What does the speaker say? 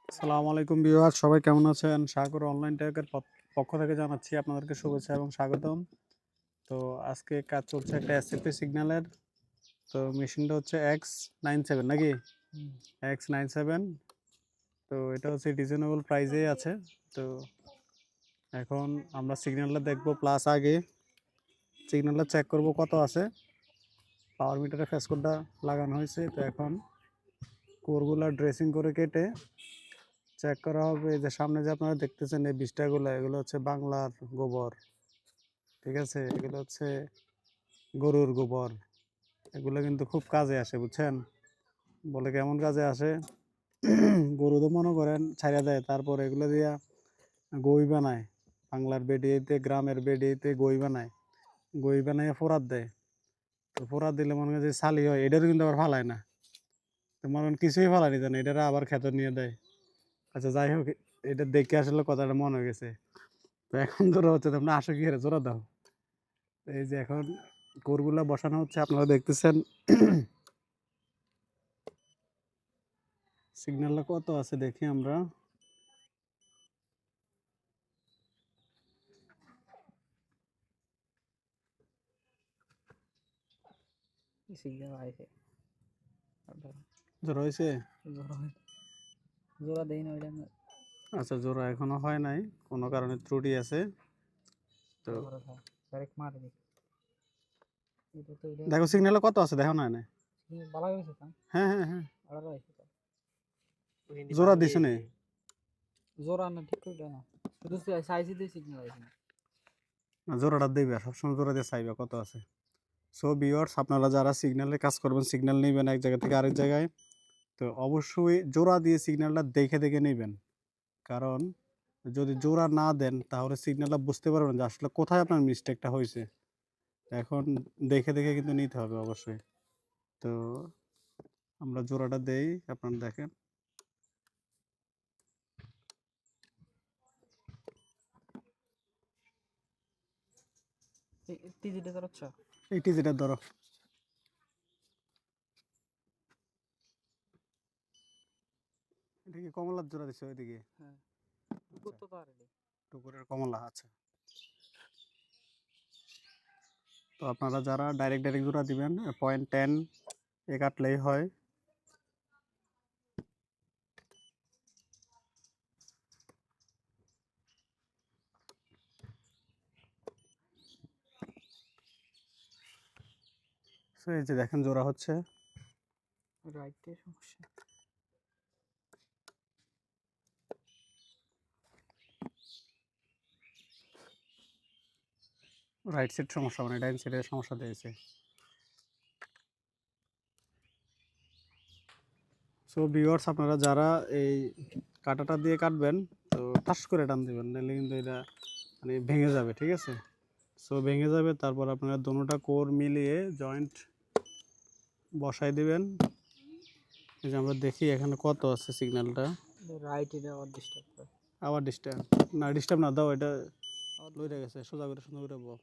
আসসালামু আলাইকুম ভিউয়ার, সবাই কেমন আছেন? সাগর অনলাইন টেকের পক্ষ থেকে জানাচ্ছি আপনাদেরকে শুভেচ্ছা এবং স্বাগতম। তো আজকে কাজ চলছে একটা এসএপি সিগন্যালের। তো মেশিনটা হচ্ছে X97 নাকি? X97। তো এটা হচ্ছে রিজনেবল প্রাইসেই আছে। তো এখন আমরা সিগন্যালটা দেখবো, প্লাস আগে সিগন্যালটা চেক করব কত আছে। পাওয়ার মিটারে ফেস কোডটা লাগানো হয়েছে। তো এখন কোরগুলা ড্রেসিং করে কেটে চেক করা হবে। যে সামনে যে আপনারা দেখতেছেন এই বিষ্ঠাগুলো, এগুলো হচ্ছে বাংলার গোবর, ঠিক আছে? এগুলো হচ্ছে গরুর গোবর। এগুলো কিন্তু খুব কাজে আসে, বুঝছেন? বলে কেমন কাজে আসে? গরু তো মনে করেন ছাইড়া দেয়, তারপর এগুলো দিয়া গই বানায়। বাংলার বেডিতে, গ্রামের বেডিতে গই বানায়। গই বানায় ফোরাত দেয়। তো ফোরাত দিলে মনে হয় যে ছালি হয়, এটারও কিন্তু আবার ফালায় না। তো মনে করেন কিছুই ফালানি জানে, এটারা আবার খেত নিয়ে দেয়। আচ্ছা, যাই হোক, এটা দেখে আসলে কথাটা মনে হয়ে গেছে। তো এখন জোড়া হচ্ছে, তোমরা আসো কি হারে জোড়া দাও। এই যে এখন কোরগুলা বসানো হচ্ছে, আপনারা দেখতেছেন। সিগন্যালটা কত আছে দেখি আমরা। সিগন্যাল আইছে জোড়া হয়েছে? জোড়া দেই না ওইটা আচ্ছা, জোড়া এখনো হয় নাই, কোনো কারণে ত্রুটি আছে। তো ডাইরেক্ট মারে দিই। এটা তো এটা দেখো সিগন্যালে কত আছে, দেখো না না। বালা গেছে তা হ্যাঁ হ্যাঁ হ্যাঁ, আড়া আইছে তো জোড়া দিছে নে। জোড়া না ঠিক করে না শুধু সাইজ দিয়ে সিগন্যাল আইছে না। জোড়াটা দিবে, সবসময় জোড়া দিয়ে চাইবে কত আছে। সো ভিউয়ার্স, আপনারা যারা সিগন্যালে কাজ করবেন, সিগন্যাল নেবেন এক জায়গা থেকে আরেক জায়গায়, তো অবশ্যই জোড়া দিয়ে সিগন্যালটা দেখে দেখে নেবেন। কারণ যদি জোড়া না দেন তাহলে সিগন্যালটা বুঝতে পারবেন যে আসলে কোথায় আপনার মিস্টেকটা হয়েছে। এখন দেখে দেখে কিন্তু নিতে হবে অবশ্যই। তো আমরা জোড়াটা দেই, আপনারা দেখেন। এই টিজিটা ধরছ এইটি যেটা ধরো, এটা কি কমলার জোড়া দিচ্ছে ওইদিকে? হ্যাঁ আচ্ছা, কত পারে টুকুরের কমলা আছে। তো আপনারা যারা ডাইরেক্ট ডাইরেক্ট জোড়া দিবেন, 0.10 এ কাটলেই হয়। So, এই যে দেখেন জোড়া হচ্ছে। রাইটে সমস্যা। রাইট সাইড সমস্যা, মানে ডাইন সাইডে সমস্যা দিয়েছে। সো ভিউয়ার্স, আপনারা যারা এই কাঁটাটা দিয়ে কাটবেন, তো টাস করে টান দিবেন, নাহলে কিন্তু এটা মানে ভেঙে যাবে, ঠিক আছে? সো ভেঙে যাবে, তারপর আপনারা দোনোটা কোর মিলিয়ে জয়েন্ট বসাই দিবেন। এই যে আমরা দেখি এখানে কত আছে সিগন্যালটা। রাইট এটা অর ডিস্টার্ব করে আবার ডিস্টার্ব না, ডিস্টার্ব না দাও, এটা লইটা গেছে, সোজা করে সুন্দর করে বল।